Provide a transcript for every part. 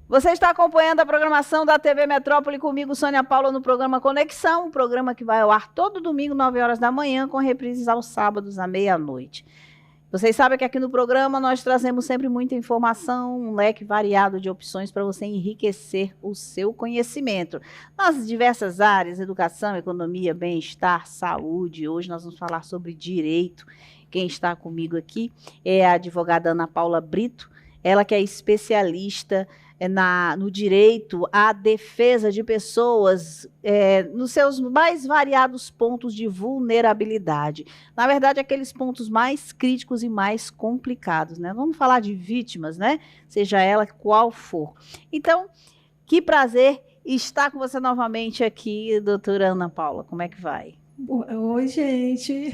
Você está acompanhando a programação da TV Metrópole comigo, Sônia Paula, no programa Conexão, um programa que vai ao ar todo domingo, 9 horas da manhã, com reprises aos sábados, à meia-noite. Vocês sabem que aqui no programa nós trazemos sempre muita informação, um leque variado de opções para você enriquecer o seu conhecimento. Nas diversas áreas, educação, economia, bem-estar, saúde. Hoje nós vamos falar sobre direito. Quem está comigo aqui é a advogada Ana Paula Brito, ela que é especialista no direito à defesa de pessoas nos seus mais variados pontos de vulnerabilidade. Na verdade, aqueles pontos mais críticos e mais complicados, né? Vamos falar de vítimas, né? Seja ela qual for. Então, que prazer estar com você novamente aqui, doutora Ana Paula. Como é que vai? Oi, gente.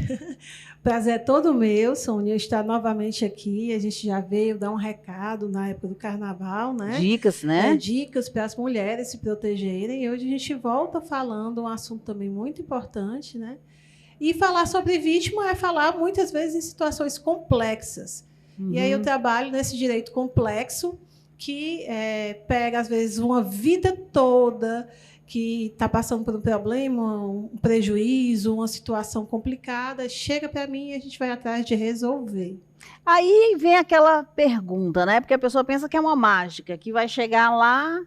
Prazer é todo meu, Sônia, estar novamente aqui. A gente já veio dar um recado na época do carnaval, né? Dicas, né? Dicas para as mulheres se protegerem. E hoje a gente volta falando um assunto também muito importante, né? E falar sobre vítima é falar muitas vezes em situações complexas. Uhum. E aí eu trabalho nesse direito complexo que pega, às vezes, uma vida toda que está passando por um problema, um prejuízo, uma situação complicada, chega para mim e a gente vai atrás de resolver. Aí vem aquela pergunta, né? Porque a pessoa pensa que é uma mágica, que vai chegar lá,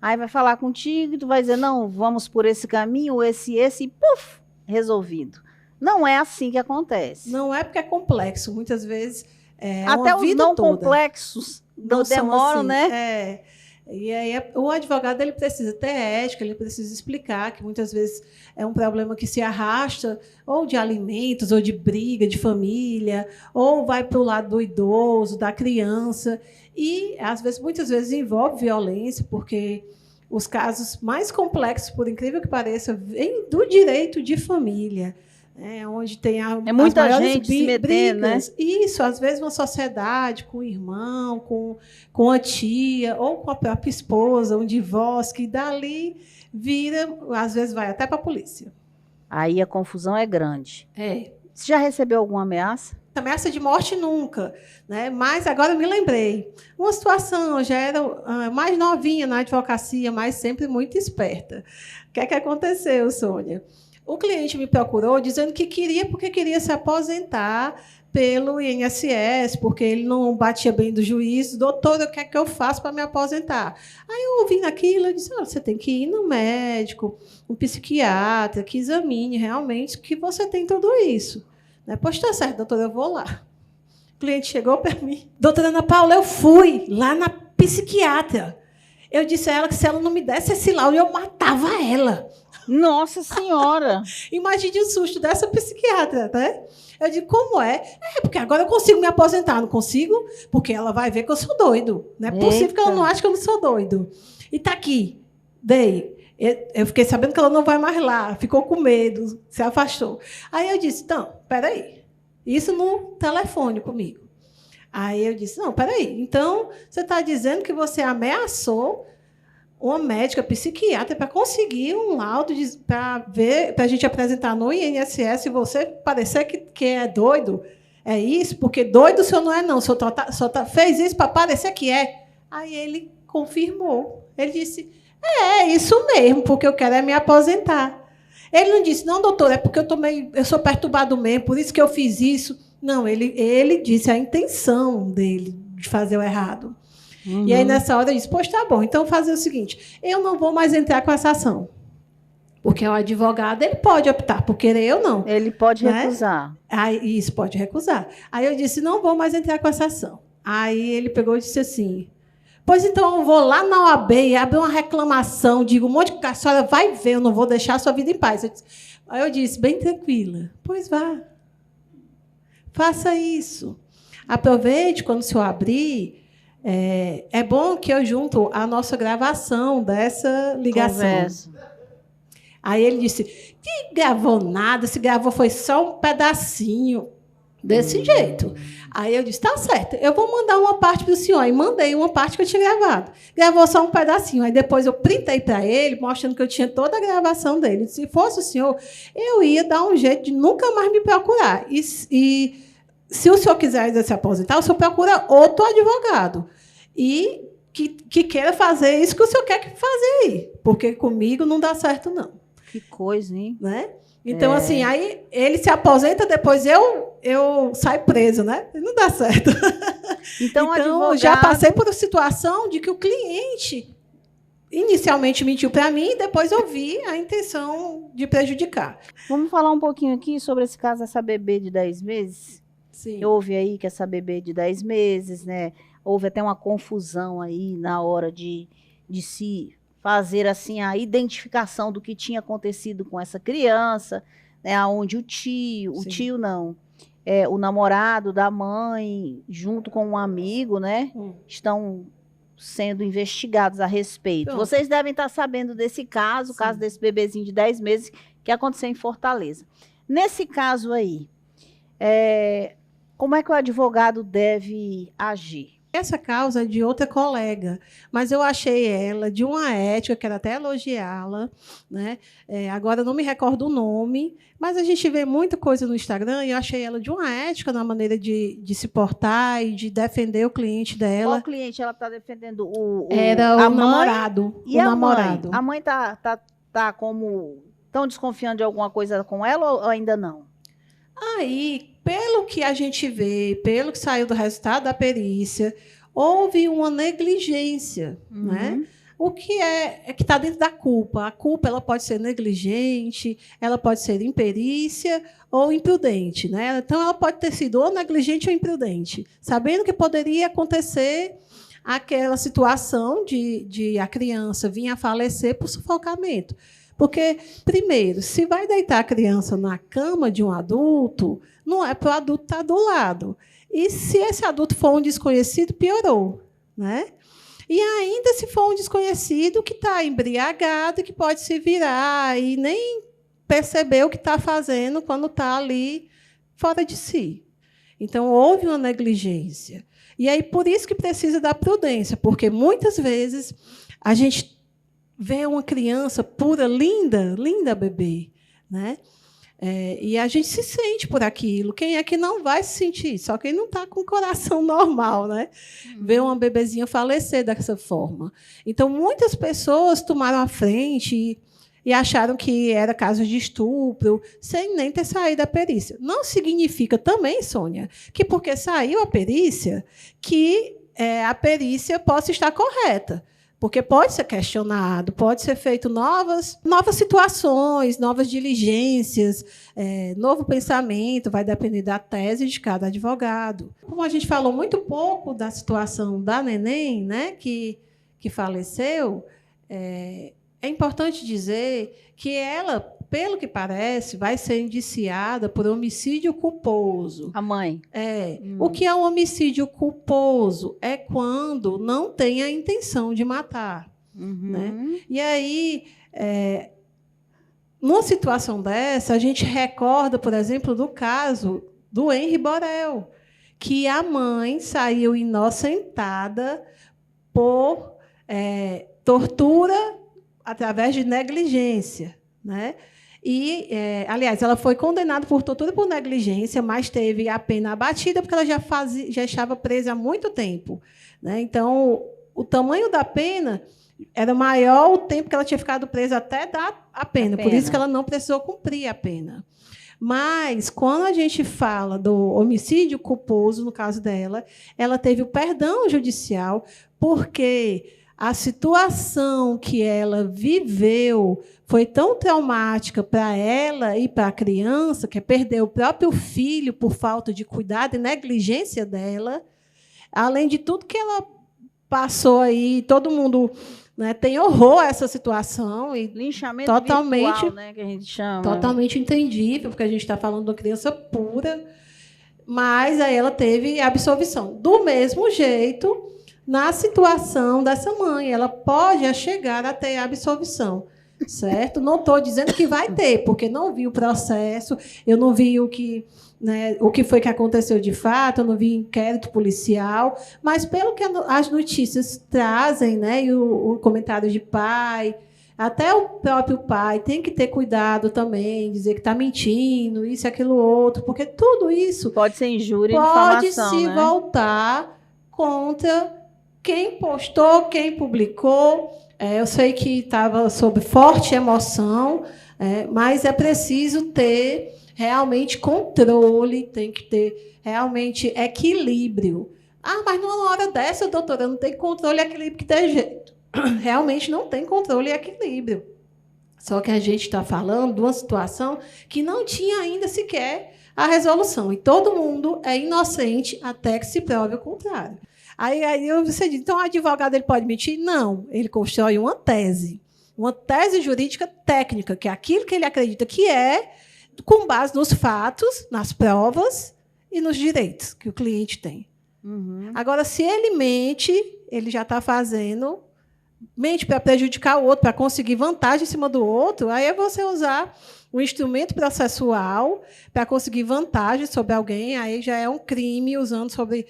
aí vai falar contigo e tu vai dizer, não, vamos por esse caminho, esse, e puf, resolvido. Não é assim que acontece. Não é porque é complexo, muitas vezes até uma os vida não toda. Complexos não demoram, assim, né? E aí o advogado ele precisa ter ética, ele precisa explicar que muitas vezes é um problema que se arrasta ou de alimentos, ou de briga de família, ou vai para o lado do idoso, da criança, e às vezes, muitas vezes envolve violência, porque os casos mais complexos, por incrível que pareça, vêm do direito de família. Onde tem muita gente se metendo, né? Isso, às vezes uma sociedade com o irmão, com a tia, ou com a própria esposa, um divórcio, que dali vira, às vezes vai até para a polícia. Aí a confusão é grande. Você já recebeu alguma ameaça? Ameaça de morte nunca, né? Mas agora eu me lembrei. Uma situação, eu já era mais novinha na advocacia, mas sempre muito esperta. O que é que aconteceu, Sônia? O cliente me procurou dizendo que porque queria se aposentar pelo INSS, porque ele não batia bem do juiz. Doutor, o que é que eu faço para me aposentar? Aí eu ouvindo aquilo, eu disse, você tem que ir no médico, um psiquiatra, que examine realmente que você tem tudo isso. Pois está certo, doutora, eu vou lá. O cliente chegou para mim. Doutora Ana Paula, eu fui lá na psiquiatra. Eu disse a ela que se ela não me desse esse laudo, eu matava ela. Nossa Senhora! Imagine o susto dessa psiquiatra, né? Eu digo, como é? Porque agora eu consigo me aposentar. Não consigo? Porque ela vai ver que eu sou doido. Não é possível que ela não ache que eu não sou doido. E está aqui. Dei. Eu fiquei sabendo que ela não vai mais lá. Ficou com medo, se afastou. Aí eu disse, não, peraí. Isso no telefone comigo. Aí eu disse, não, peraí. Então, você está dizendo que você ameaçou uma médica psiquiatra para conseguir um laudo para a gente apresentar no INSS e você parecer que é doido. É isso? Porque doido o senhor não é, não. O senhor só fez isso para parecer que é. Aí ele confirmou. Ele disse, isso mesmo, porque eu quero me aposentar. Ele não disse, não, doutor, é porque eu sou perturbado mesmo, por isso que eu fiz isso. Não, ele disse a intenção dele de fazer o errado. Uhum. E aí, nessa hora, eu disse, pois tá bom, então vou fazer o seguinte, eu não vou mais entrar com essa ação. Porque o advogado, ele pode optar por querer ou não. Ele pode recusar. Aí, isso, pode recusar. Aí eu disse, não vou mais entrar com essa ação. Aí ele pegou e disse assim, pois então eu vou lá na OAB e abrir uma reclamação, digo um monte de coisa, a senhora vai ver, eu não vou deixar a sua vida em paz. Aí eu disse, bem tranquila, pois vá. Faça isso. Aproveite quando o senhor abrir. É bom que eu junto a nossa gravação dessa ligação. Conversa. Aí ele disse, que gravou nada, se gravou foi só um pedacinho. Desse jeito. Aí eu disse, tá certo, eu vou mandar uma parte para o senhor. E mandei uma parte que eu tinha gravado. Gravou só um pedacinho. Aí depois eu printei para ele, mostrando que eu tinha toda a gravação dele. Se fosse o senhor, eu ia dar um jeito de nunca mais me procurar. E se o senhor quiser se aposentar, o senhor procura outro advogado. E que queira fazer isso que o senhor quer fazer aí, porque comigo não dá certo, não. Que coisa, hein? Né? Então, assim, aí ele se aposenta, depois eu saio preso, né? Não dá certo. Então advogado... já passei por uma situação de que o cliente inicialmente mentiu para mim e depois eu vi a intenção de prejudicar. Vamos falar um pouquinho aqui sobre esse caso dessa bebê de 10 meses? Sim. Houve aí que essa bebê de 10 meses, né? Houve até uma confusão aí na hora de se fazer assim a identificação do que tinha acontecido com essa criança, né? Onde o tio não, o namorado da mãe, junto com um amigo, né? Estão sendo investigados a respeito. Pronto. Vocês devem estar sabendo desse caso, o caso desse bebezinho de 10 meses que aconteceu em Fortaleza. Nesse caso aí, como é que o advogado deve agir? Essa causa é de outra colega, mas eu achei ela de uma ética, quero até elogiá-la, né? Agora eu não me recordo o nome, mas a gente vê muita coisa no Instagram e eu achei ela de uma ética na maneira de se portar e de defender o cliente dela. Qual cliente ela está defendendo? Era o namorado. E a mãe? A mãe tá como... Estão desconfiando de alguma coisa com ela ou ainda não? Aí, pelo que a gente vê, pelo que saiu do resultado da perícia, houve uma negligência, né? O que é que está dentro da culpa. A culpa ela pode ser negligente, ela pode ser imperícia ou imprudente, né? Então, ela pode ter sido ou negligente ou imprudente, sabendo que poderia acontecer aquela situação de a criança vir a falecer por sufocamento. Porque, primeiro, se vai deitar a criança na cama de um adulto, não é para o adulto estar do lado. E se esse adulto for um desconhecido, piorou, né? E ainda se for um desconhecido que está embriagado, que pode se virar e nem perceber o que está fazendo quando está ali fora de si. Então, houve uma negligência. E aí, por isso que precisa da prudência, porque muitas vezes a gente vê uma criança pura, linda, linda bebê, né? E a gente se sente por aquilo. Quem é que não vai se sentir? Só quem não está com o coração normal, né? Ver uma bebezinha falecer dessa forma. Então, muitas pessoas tomaram a frente e acharam que era caso de estupro, sem nem ter saído a perícia. Não significa também, Sônia, que porque saiu a perícia, que a perícia possa estar correta. Porque pode ser questionado, pode ser feito novas situações, novas diligências, novo pensamento, vai depender da tese de cada advogado. Como a gente falou muito pouco da situação da neném, né, que faleceu, é importante dizer que ela, pelo que parece, vai ser indiciada por homicídio culposo. A mãe? O que é um homicídio culposo? É quando não tem a intenção de matar. Né? E aí, numa situação dessa, a gente recorda, por exemplo, do caso do Henri Borel, que a mãe saiu inocentada por tortura através de negligência, né? E, aliás, ela foi condenada por tortura por negligência, mas teve a pena abatida porque ela já estava presa há muito tempo, né? Então, o tamanho da pena era maior o tempo que ela tinha ficado presa até dar a pena. Por isso que ela não precisou cumprir a pena. Mas, quando a gente fala do homicídio culposo, no caso dela, ela teve o perdão judicial porque a situação que ela viveu foi tão traumática para ela e para a criança, que é perder o próprio filho por falta de cuidado e negligência dela, além de tudo que ela passou aí, todo mundo, né, tem horror a essa situação. E linchamento virtual, né, que a gente chama. Totalmente entendível, porque a gente está falando de uma criança pura, mas aí ela teve absolvição. Do mesmo jeito, na situação dessa mãe, ela pode chegar a ter absolvição, certo? Não estou dizendo que vai ter, porque não vi o processo, eu não vi o que foi que aconteceu de fato, eu não vi inquérito policial, mas pelo que as notícias trazem, né, e o comentário de pai, até o próprio pai tem que ter cuidado também, dizer que está mentindo, isso, aquilo, outro, porque tudo isso pode ser injúria e difamação, pode se voltar contra quem postou, quem publicou. Eu sei que estava sob forte emoção, mas é preciso ter realmente controle, tem que ter realmente equilíbrio. Ah, mas numa hora dessa, doutora, não tem controle e equilíbrio que dê jeito. Realmente não tem controle e equilíbrio. Só que a gente está falando de uma situação que não tinha ainda sequer a resolução. E todo mundo é inocente até que se prove o contrário. Aí você diz, então o advogado ele pode mentir? Não, ele constrói uma tese jurídica técnica, que é aquilo que ele acredita que é, com base nos fatos, nas provas e nos direitos que o cliente tem. Uhum. Agora, se ele mente, ele já está mente para prejudicar o outro, para conseguir vantagem em cima do outro, aí é você usar um instrumento processual para conseguir vantagem sobre alguém, aí já é um crime usando sobre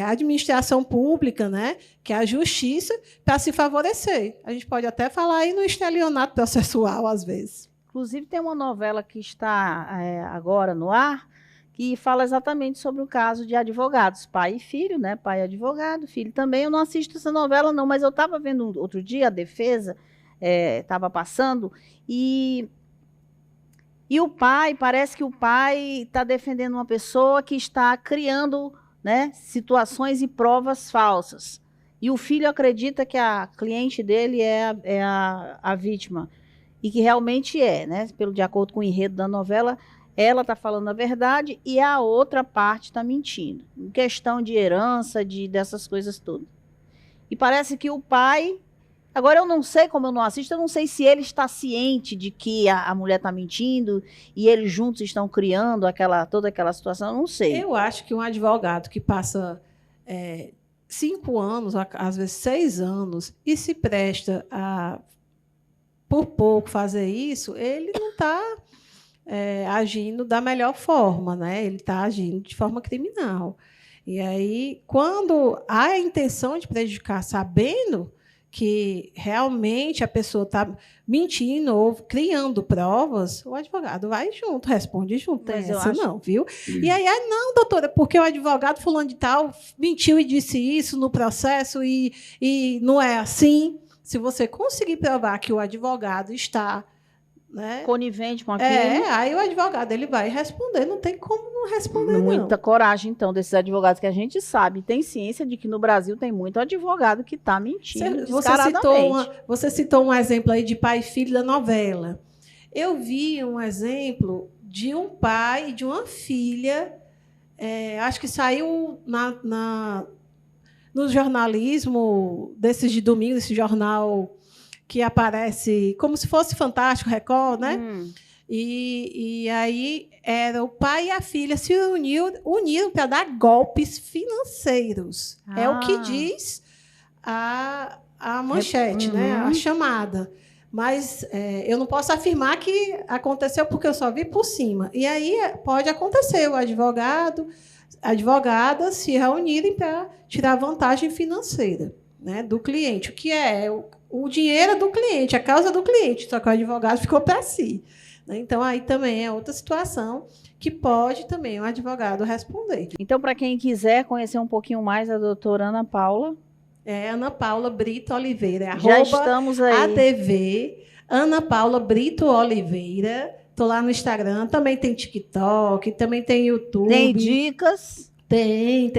a administração pública, né, que é a justiça, para se favorecer. A gente pode até falar aí no estelionato processual, às vezes. Inclusive, tem uma novela que está agora no ar, que fala exatamente sobre o caso de advogados, pai e filho, né? Pai é advogado, filho também. Eu não assisto essa novela, não, mas eu estava vendo outro dia a defesa, estava passando, e o pai, parece que o pai está defendendo uma pessoa que está criando, né, situações e provas falsas. E o filho acredita que a cliente dele é a vítima. E que realmente né? De acordo com o enredo da novela, ela está falando a verdade e a outra parte está mentindo. Em questão de herança, dessas coisas todas. E parece que o pai... Agora, eu não sei, como eu não assisto, eu não sei se ele está ciente de que a mulher está mentindo e eles juntos estão criando toda aquela situação, eu não sei. Eu acho que um advogado que passa 5 anos, às vezes 6 anos, e se presta a, por pouco, fazer isso, ele não está agindo da melhor forma, né? Ele está agindo de forma criminal. E aí, quando há a intenção de prejudicar, sabendo que realmente a pessoa está mentindo ou criando provas, o advogado vai junto, responde junto. Tem essa não, viu? E aí, não, doutora, porque o advogado fulano de tal mentiu e disse isso no processo e não é assim. Se você conseguir provar que o advogado está... né, conivente com aquilo. Aí o advogado ele vai responder, não tem como não responder, Muita coragem, então, desses advogados que a gente sabe, tem ciência de que no Brasil tem muito advogado que está mentindo descaradamente. Você citou um exemplo aí de pai e filho da novela. Eu vi um exemplo de um pai e de uma filha, acho que saiu no jornalismo desses de domingo, esse jornal que aparece como se fosse Fantástico, Record, né? E aí era o pai e a filha se uniram para dar golpes financeiros. É o que diz a manchete, né? A chamada. Mas eu não posso afirmar que aconteceu porque eu só vi por cima. E aí pode acontecer o advogada se reunirem para tirar vantagem financeira, né, do cliente. O que o dinheiro é do cliente, a causa do cliente, só que o advogado ficou para si. Então, aí também é outra situação que pode também o advogado responder. Então, para quem quiser conhecer um pouquinho mais a doutora Ana Paula... Ana Paula Brito Oliveira. Já estamos aí. ADV, Ana Paula Brito Oliveira. Estou lá no Instagram. Também tem TikTok, também tem YouTube. Tem dicas? Tem.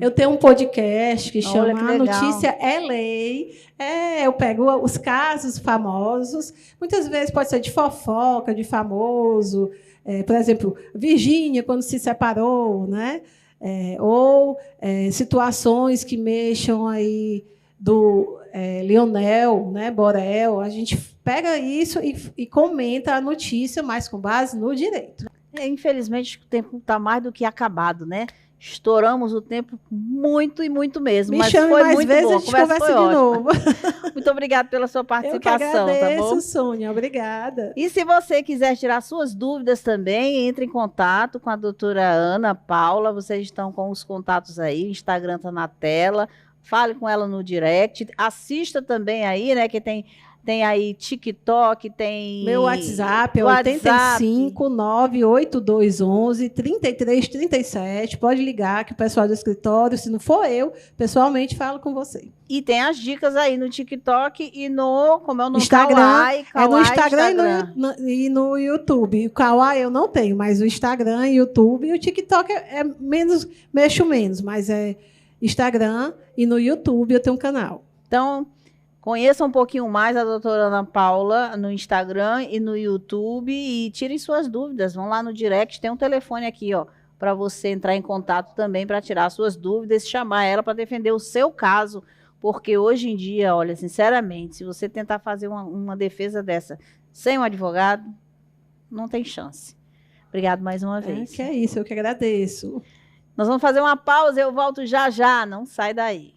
Eu tenho um podcast que chama A Notícia é Lei. Eu pego os casos famosos. Muitas vezes pode ser de fofoca, de famoso. Por exemplo, Virgínia, quando se separou, né? Ou situações que mexam aí do Lionel, né, Borel. A gente pega isso e comenta a notícia, mas com base no direito. Infelizmente, o tempo está mais do que acabado, né? Estouramos o tempo muito e muito mesmo. Me chame foi mais muito vezes, boa. a gente conversa de novo. Muito obrigada pela sua participação, Eu que agradeço, tá bom? Sônia, obrigada. E se você quiser tirar suas dúvidas também, entre em contato com a doutora Ana Paula. Vocês estão com os contatos aí, o Instagram está na tela. Fale com ela no direct. Assista também aí, né, que tem Tem aí TikTok, tem... Meu WhatsApp é 85-98211-3337. Pode ligar que o pessoal do escritório, se não for eu, pessoalmente falo com você. E tem as dicas aí no TikTok e no... Como é o nome? Instagram. Kawaii, É no Instagram. E no YouTube. O Kawaii eu não tenho, mas o Instagram, YouTube e o TikTok é menos, mexo menos, mas é Instagram e no YouTube eu tenho um canal. Então, conheça um pouquinho mais a doutora Ana Paula no Instagram e no YouTube e tirem suas dúvidas. Vão lá no direct, tem um telefone aqui, ó, para você entrar em contato também para tirar suas dúvidas e chamar ela para defender o seu caso, porque hoje em dia, olha, sinceramente, se você tentar fazer uma defesa dessa sem um advogado, não tem chance. Obrigado mais uma vez. Que é isso, eu que agradeço. Nós vamos fazer uma pausa, eu volto já já, não sai daí.